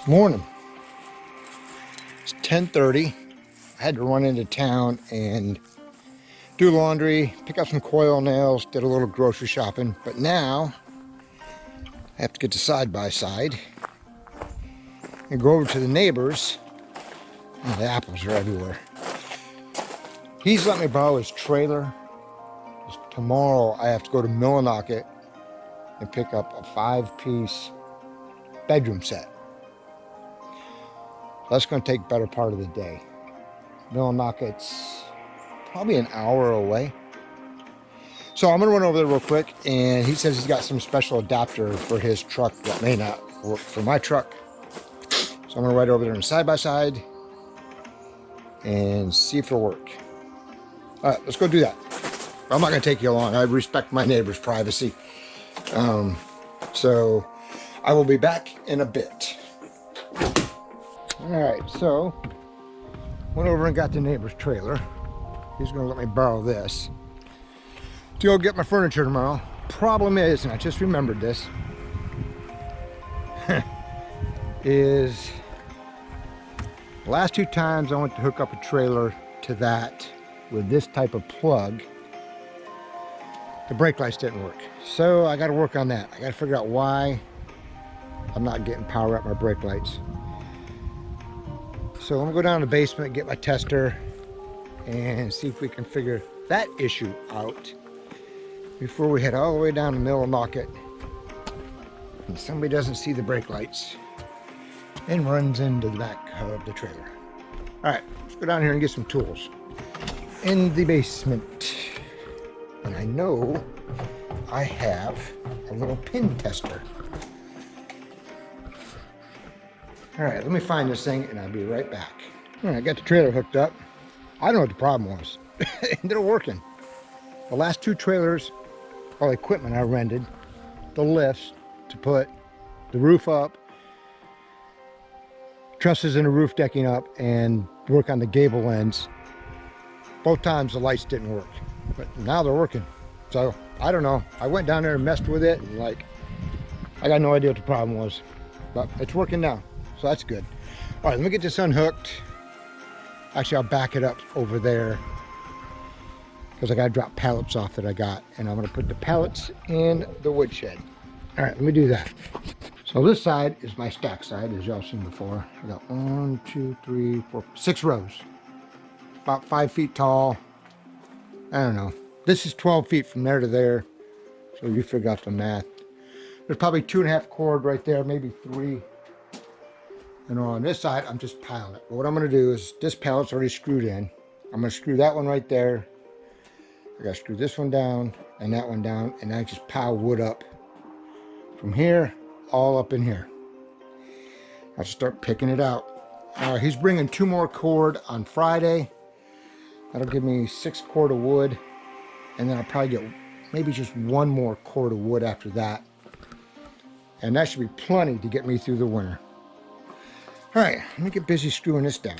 Morning. It's 10:30. I had to run into town and do laundry, pick up some coil nails, did a little grocery shopping, but now I have to get to side by side and go over to the neighbors. And the apples are everywhere. He's let me borrow his trailer. Tomorrow I have to go to Millinocket and pick up a 5-piece bedroom set. That's going to take better part of the day. Millinocket's probably an hour away. So I'm going to run over there real quick, and he says he's got some special adapter for his truck that may not work for my truck. So I'm going to ride over there and side by side and see if it'll work. All right, let's go do that. I'm not going to take you along. I respect my neighbor's privacy. So I will be back in a bit. All right, so went over and got the neighbor's trailer. He's going to let me borrow this to go get my furniture tomorrow. Problem is, and I just remembered this, is the last 2 times I went to hook up a trailer to that with this type of plug, the brake lights didn't work. So I got to work on that. I got to figure out why I'm not getting power at my brake lights. So I'm gonna go down to the basement, get my tester, and see if we can figure that issue out before we head all the way down to Millinocket and somebody doesn't see the brake lights and runs into the back of the trailer. All right, let's go down here and get some tools in the basement. And I know I have a little pin tester. All right, let me find this thing and I'll be right back. All right, I got the trailer hooked up. I don't know what the problem was. They're working. The last 2 trailers, all the equipment I rented, the lifts to put the roof up, trusses and the roof decking up, and work on the gable ends. Both times the lights didn't work, but now they're working. So I don't know. I went down there and messed with it, and I got no idea what the problem was, but it's working now. So that's good. All right, let me get this unhooked. Actually, I'll back it up over there because I got to drop pallets off that I got, and I'm going to put the pallets in the woodshed. All right, let me do that. So this side is my stack side, as y'all seen before. I got 1, 2, 3, 4, 6 rows, about 5 feet tall. I don't know. This is 12 feet from there to there, so you figure out the math. There's probably 2.5 cord right there, maybe 3. And on this side, I'm just piling it. But what I'm going to do is, this pallet's already screwed in. I'm going to screw that one right there. I got to screw this one down and that one down, and I just pile wood up from here all up in here. I'll start picking it out. He's bringing 2 more cord on Friday. That'll give me 6 cord of wood, and then I'll probably get maybe just 1 more cord of wood after that. And that should be plenty to get me through the winter. All right, let me get busy screwing this down.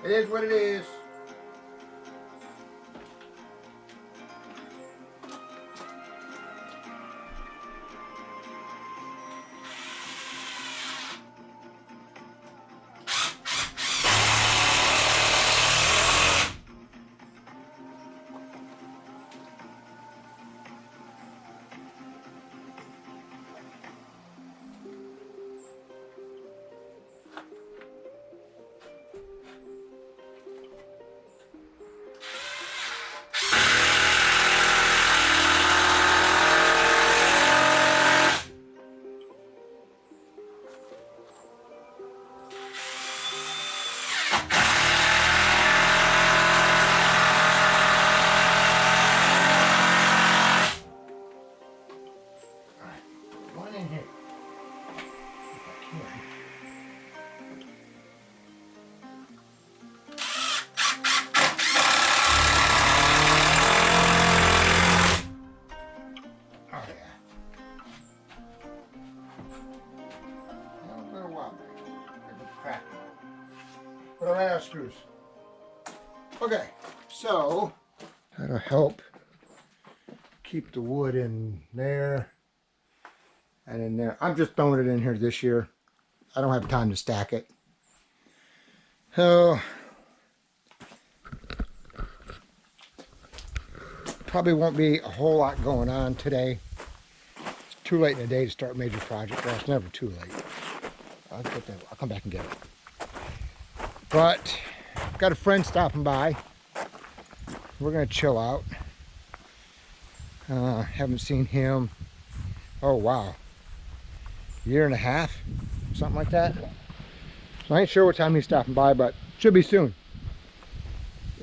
It is what it is. But I ran out of screws. Okay, so that'll help keep the wood in there and in there. I'm just throwing it in here this year. I don't have time to stack it. So probably won't be a whole lot going on today. It's too late in the day to start a major project. Well, it's never too late. I'll come back and get it. But got a friend stopping by. We're gonna chill out. Haven't seen him, oh wow, year and a half, something like that. So I ain't sure what time he's stopping by, but should be soon.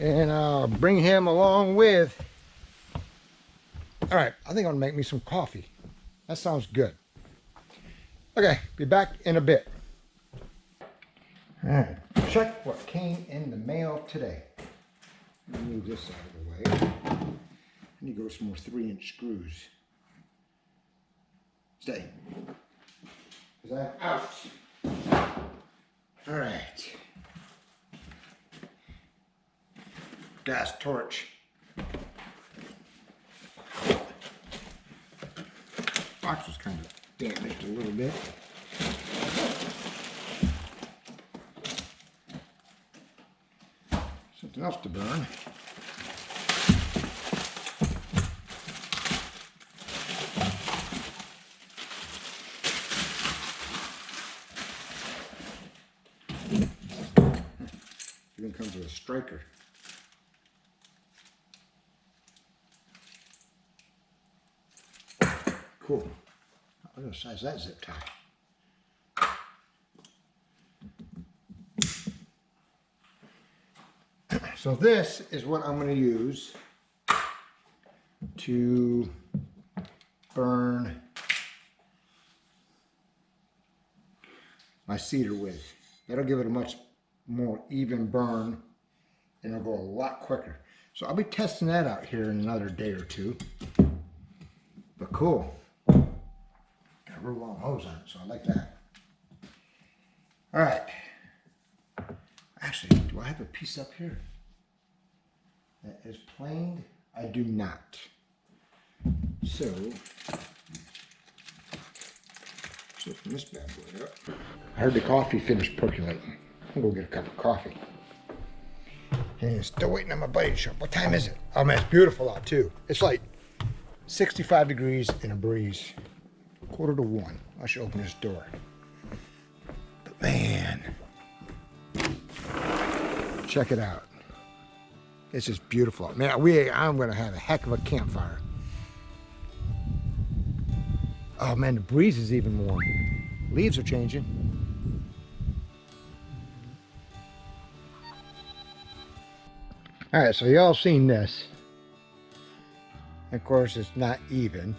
And I'll bring him along with. All right, I think I'm gonna make me some coffee. That sounds good. Okay, be back in a bit. All right, check what came in the mail today. Let me move this out of the way. I need to go with some more 3-inch screws. Stay. Because I'm out. All right. Gas torch. Box was kind of damaged a little bit. Something else to burn. Even comes with a striker. Cool. I'm going to size that zip tie. So this is what I'm going to use to burn my cedar with. That'll give it a much more even burn and it'll go a lot quicker. So I'll be testing that out here in another day or two. But cool. Got a real long hose on it, so I like that. All right. Actually, do I have a piece up here that is planed? I do not. So, let's open this bad boy up. I heard the coffee finished percolating. I'm gonna go get a cup of coffee. And still waiting on my buddy to show up. What time is it? Oh man, it's beautiful out too. It's like 65 degrees and a breeze. 1:45. I should open this door. But man, check it out. This is beautiful. Man, I'm gonna have a heck of a campfire. Oh man, the breeze is even warm. Leaves are changing. All right, so y'all seen this. Of course, it's not even.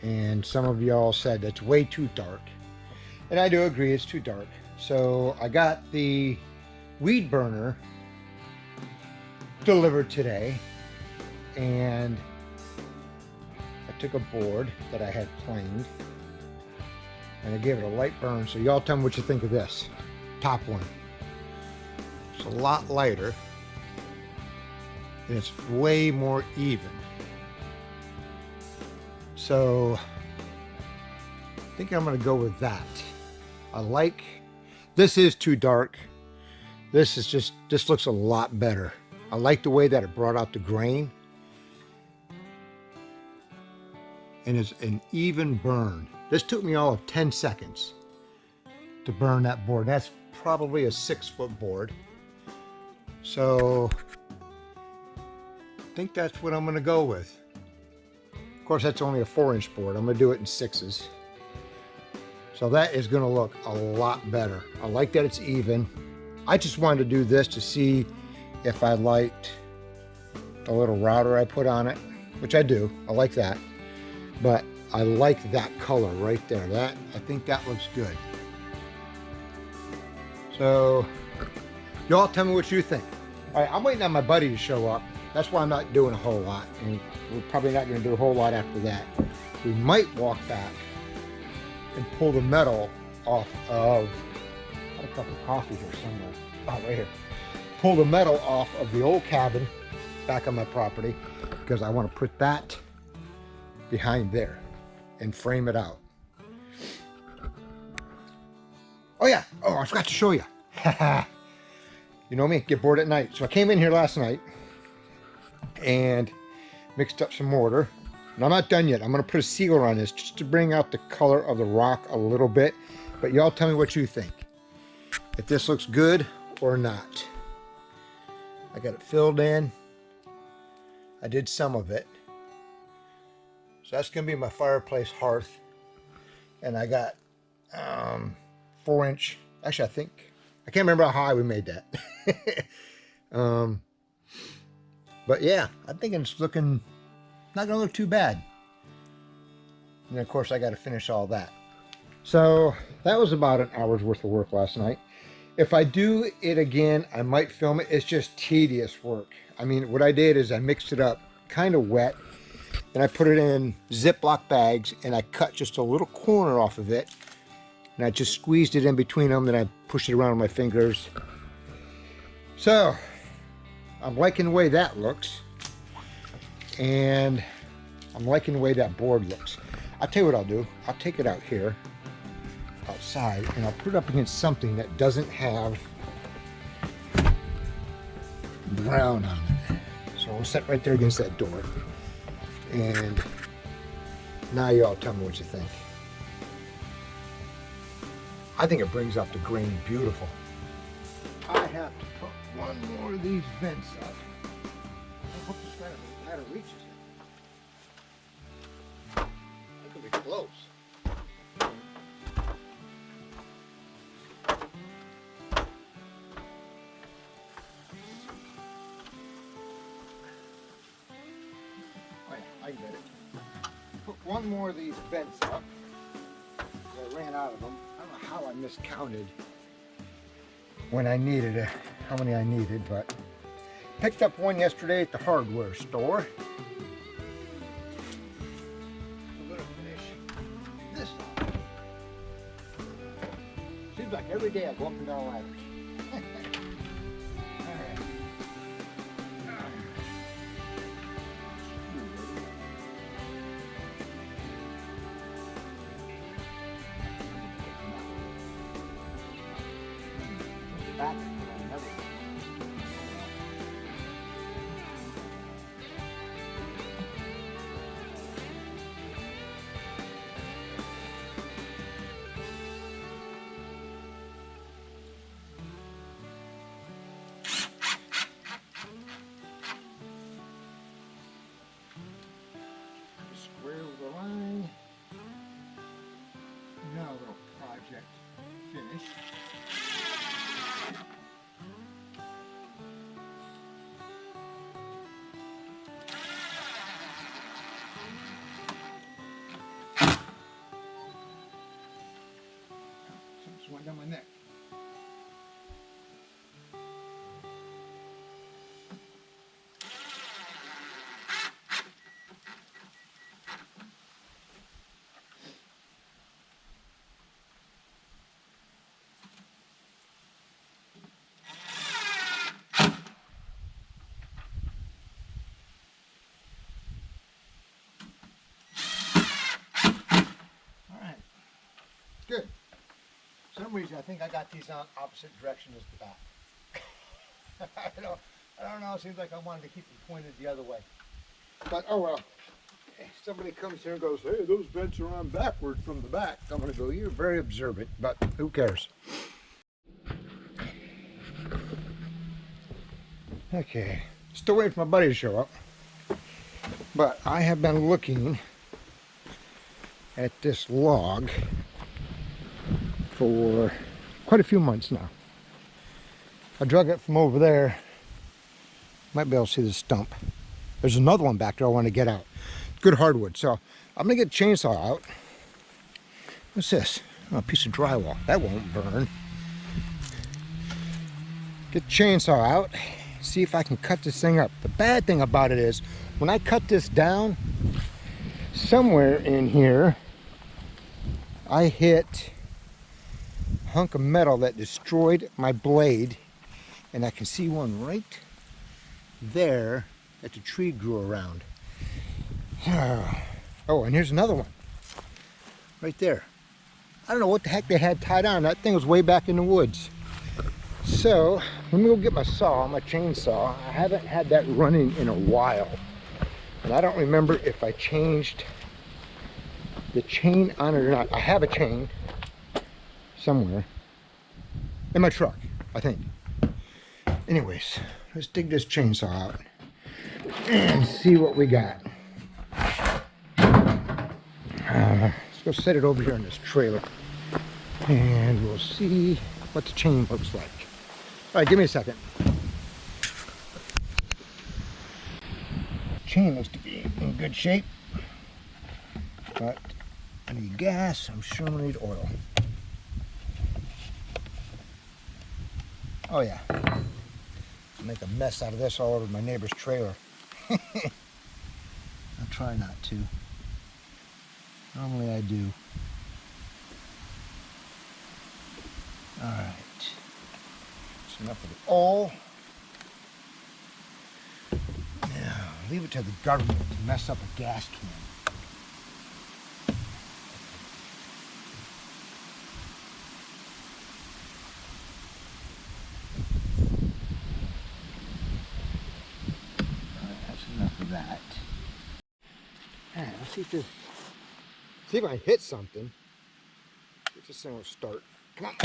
And some of y'all said it's way too dark. And I do agree, it's too dark. So I got the weed burner delivered today. And I took a board that I had planed. And I gave it a light burn. So y'all tell me what you think of this. Top one. It's a lot lighter. And it's way more even. So I think I'm going to go with that. This is too dark. This looks a lot better. I like the way that it brought out the grain. And it's an even burn. This took me all of 10 seconds to burn that board. That's probably a 6-foot board. So I think that's what I'm going to go with. Of course, that's only a 4-inch board. I'm going to do it in 6s. So that is going to look a lot better. I like that it's even. I just wanted to do this to see if I liked the little router I put on it, which I do. I like that. But I like that color right there. I think that looks good. So y'all tell me what you think. All right, I'm waiting on my buddy to show up. That's why I'm not doing a whole lot. And we're probably not going to do a whole lot after that. We might walk back and pull the metal off of, I had a cup of coffee here somewhere. Oh, right here. Pull the metal off of the old cabin back on my property because I want to put that behind there and frame it out. Oh yeah, I forgot to show you. You know me, get bored at night. So I came in here last night and mixed up some mortar. And I'm not done yet. I'm going to put a sealer on this just to bring out the color of the rock a little bit. But y'all tell me what you think. If this looks good or not. I got it filled in. I did some of it. So that's going to be my fireplace hearth. And I got 4-inch. Actually, I can't remember how high we made that. But yeah, I think it's looking not going to look too bad. And of course, I got to finish all that. So that was about an hour's worth of work last night. If I do it again, I might film it. It's just tedious work. I mean, what I did is I mixed it up kind of wet. And I put it in Ziploc bags and I cut just a little corner off of it. And I just squeezed it in between them. Then I pushed it around with my fingers. So I'm liking the way that looks. And I'm liking the way that board looks. I'll tell you what I'll do. I'll take it out here, outside, and I'll put it up against something that doesn't have brown on it. So I'll set right there against that door. And now y'all tell me what you think. I think it brings out the grain beautiful. I have to put one more of these vents up. I hope this ladder reaches it. That could be close. I get it. Put one more of these vents up. I ran out of them. I don't know how I miscounted when I needed it, how many I needed, but picked up one yesterday at the hardware store. I'm gonna finish this off. Seems like every day I go up and down ladders. Back. Square the line. Now a little project finished. Something's went down my neck. some reason, I think I got these on opposite direction as the back. I don't know, it seems like I wanted to keep them pointed the other way. But, oh well. Somebody comes here and goes, hey, those vents are on backwards from the back. I'm going to go, you're very observant, but who cares? Okay, still waiting for my buddy to show up. But I have been looking at this log for quite a few months now. I drug it from over there. Might be able to see the stump. There's another one back there I want to get out. Good hardwood. So I'm going to get a chainsaw out. What's this? Oh, a piece of drywall. That won't burn. Get the chainsaw out. See if I can cut this thing up. The bad thing about it is when I cut this down, somewhere in here, I hit a hunk of metal that destroyed my blade. And I can see one right there that the tree grew around. Oh, and here's another one. Right there. I don't know what the heck they had tied on. That thing was way back in the woods. So, let me go get my saw, my chainsaw. I haven't had that running in a while. And I don't remember if I changed the chain on it or not. I have a chain somewhere in my truck, I think. Anyways, let's dig this chainsaw out and see what we got. Let's go set it over here in this trailer and we'll see what the chain looks like. All right, give me a second. Chain looks to be in good shape, but I need gas. I'm sure I need oil. Oh yeah, I'll make a mess out of this all over my neighbor's trailer. I'll try not to. Normally I do. Alright. That's enough of the oil. Now, leave it to the government to mess up a gas can. That. All right, let's see if I can hit something. See if this thing will start. Come on.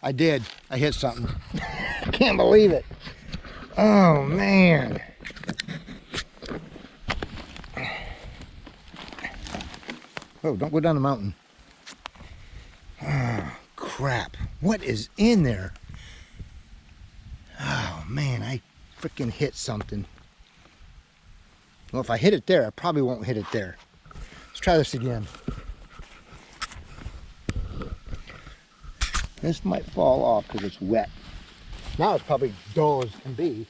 I did. I hit something. I can't believe it. Oh, man. Oh, don't go down the mountain. Oh, crap. What is in there? Oh, man, I freaking hit something. Well, if I hit it there, I probably won't hit it there. Let's try this again. This might fall off because it's wet. Now it's probably dull as can be.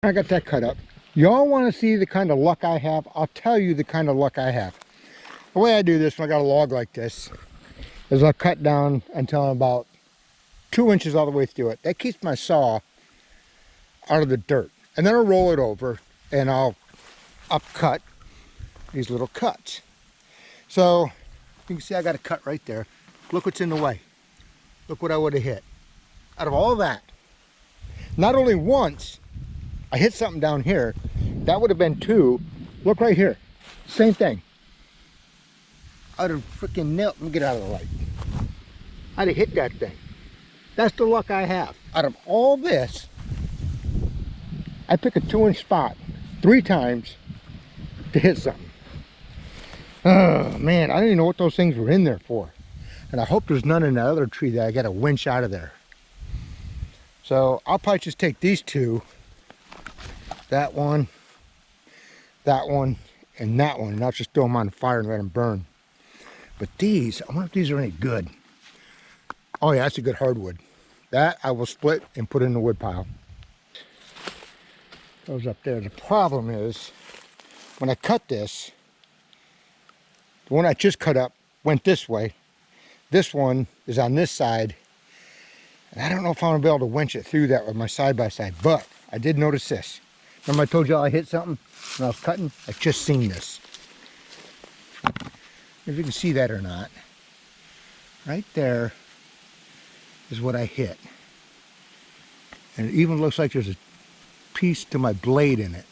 I got that cut up. Y'all want to see the kind of luck I have? I'll tell you the kind of luck I have. The way I do this when I got a log like this is I'll cut down until I'm about 2 inches all the way through it. That keeps my saw out of the dirt. And then I'll roll it over and I'll upcut these little cuts. So you can see I got a cut right there. Look what's in the way. Look what I would have hit. Out of all that, not only once, I hit something down here. That would have been 2. Look right here. Same thing. I'd have freaking nailed. Let me get out of the light. I'd have hit that thing. That's the luck I have. Out of all this, I pick a 2-inch spot 3 times to hit something. Oh man, I don't even know what those things were in there for. And I hope there's none in that other tree that I got to winch out of there. So I'll probably just take these 2, that one, and that one, and I'll just throw them on the fire and let them burn. But these, I wonder if these are any good. Oh yeah, that's a good hardwood. That I will split and put in the wood pile. Goes up there. The problem is, when I cut this, the one I just cut up went this way. This one is on this side. And I don't know if I'm gonna be able to winch it through that with my side-by-side, but I did notice this. Remember I told you I hit something when I was cutting? I just seen this. If you can see that or not. Right there is what I hit. And it even looks like there's a piece to my blade in it.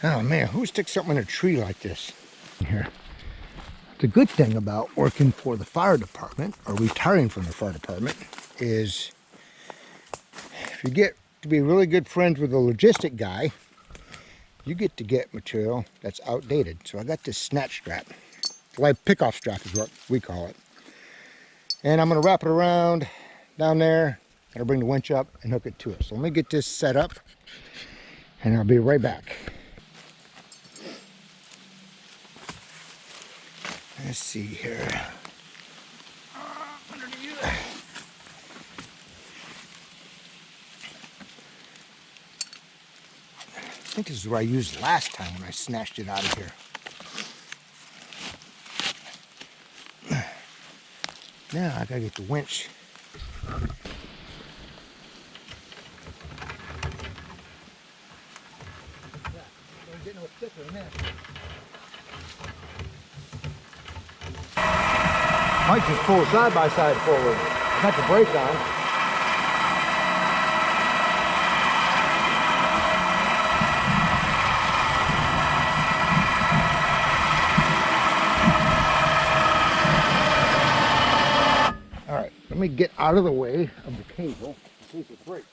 Oh man, who sticks something in a tree like this? Here. The good thing about working for the fire department, or retiring from the fire department, is if you get to be really good friends with a logistic guy, you get to get material that's outdated. So I got this snatch strap. Like pick-off strap is what we call it. And I'm gonna wrap it around down there. Gotta bring the winch up and hook it to it. So let me get this set up and I'll be right back. Let's see here. I think this is what I used last time when I snatched it out of here. Now I gotta get the winch. Might just pull side by side forward. Got the brake on. All right, let me get out of the way of the cable in case it breaks.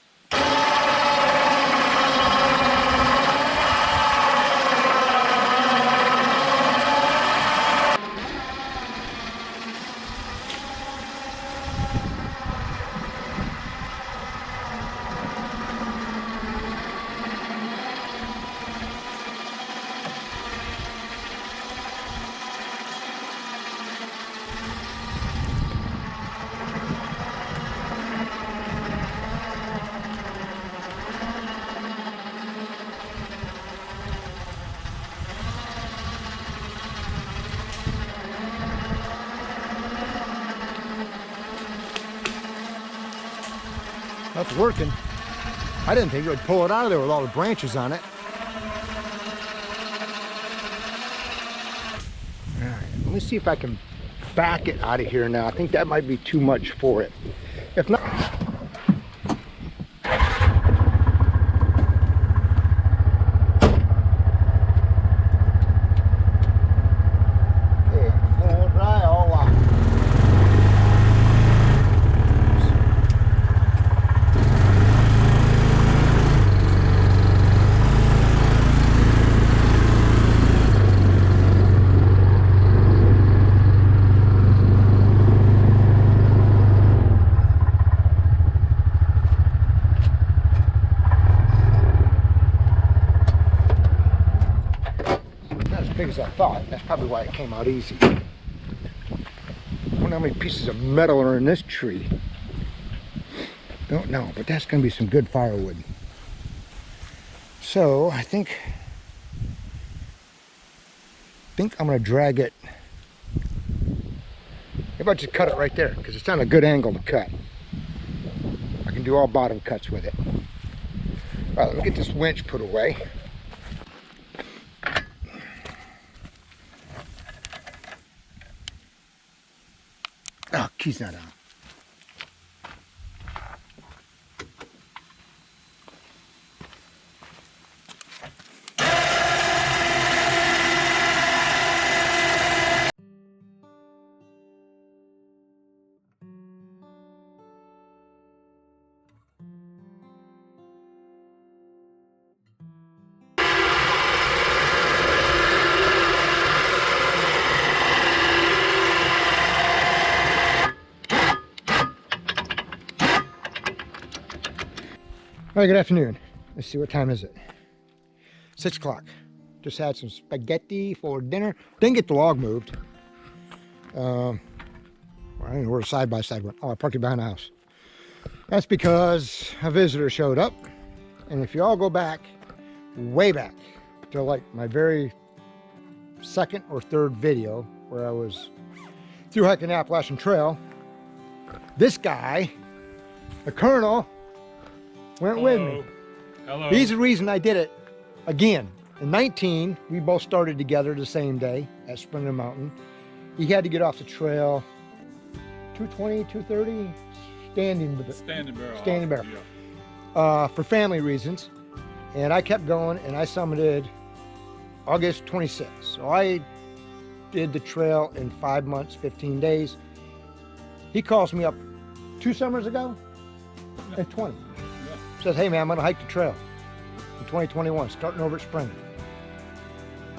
That's working. I didn't think it would pull it out of there with all the branches on it. All right, let me see if I can back it out of here now. I think that might be too much for it. If not, big as I thought. That's probably why it came out easy. I wonder how many pieces of metal are in this tree. Don't know, but that's going to be some good firewood. So I think I'm going to drag it. Maybe I'll just cut it right there because it's on a good angle to cut. I can do all bottom cuts with it. All right, let me get this winch put away. Oh, key's not on. right, good afternoon. Let's see, what time is it? 6 o'clock. Just had some spaghetti for dinner. Didn't get the log moved. Well, I don't know where the side-by-side went. Oh, I parked it behind the house. That's because a visitor showed up. And if you all go back, way back, to like my very second or third video where I was through hiking the Appalachian Trail, this guy, the Colonel, went with me. Hello. He's the reason I did it again. In 19, we both started together the same day at Springer Mountain. He had to get off the trail 220, 230, standing with it. Standing barrel. Yeah. For family reasons. And I kept going, and I summited August 26th. So I did the trail in 5 months, 15 days. He calls me up 2 summers ago at 20. Yeah. Says, hey man, I'm gonna hike the trail in 2021, starting over at Springer.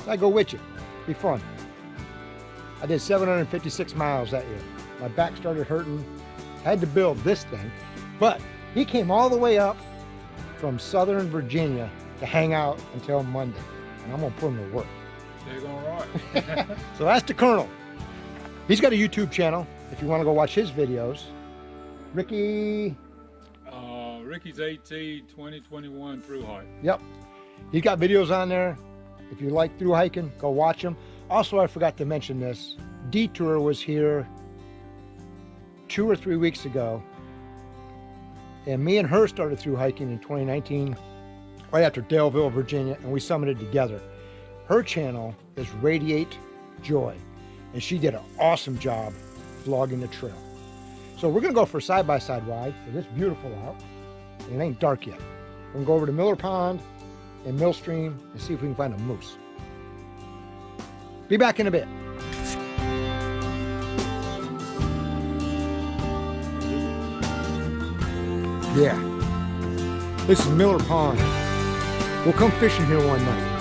So I go with you, be fun. I did 756 miles that year. My back started hurting, had to build this thing, but he came all the way up from Southern Virginia to hang out until Monday, and I'm gonna put him to work. They're gonna rock. So that's the Colonel. He's got a YouTube channel if you want to go watch his videos. Ricky. Ricky's AT 2021 through hike. Yep. He's got videos on there. If you like through hiking, go watch them. Also, I forgot to mention this. Detour was here 2 or 3 weeks ago. And me and her started through hiking in 2019, right after Daleville, Virginia, and we summited together. Her channel is Radiate Joy, and she did an awesome job vlogging the trail. So we're gonna go for a side-by-side ride, because it's beautiful out, and it ain't dark yet. We're gonna go over to Miller Pond and Mill Stream and see if we can find a moose. Be back in a bit. Yeah, this is Miller Pond. We'll come fishing here one night.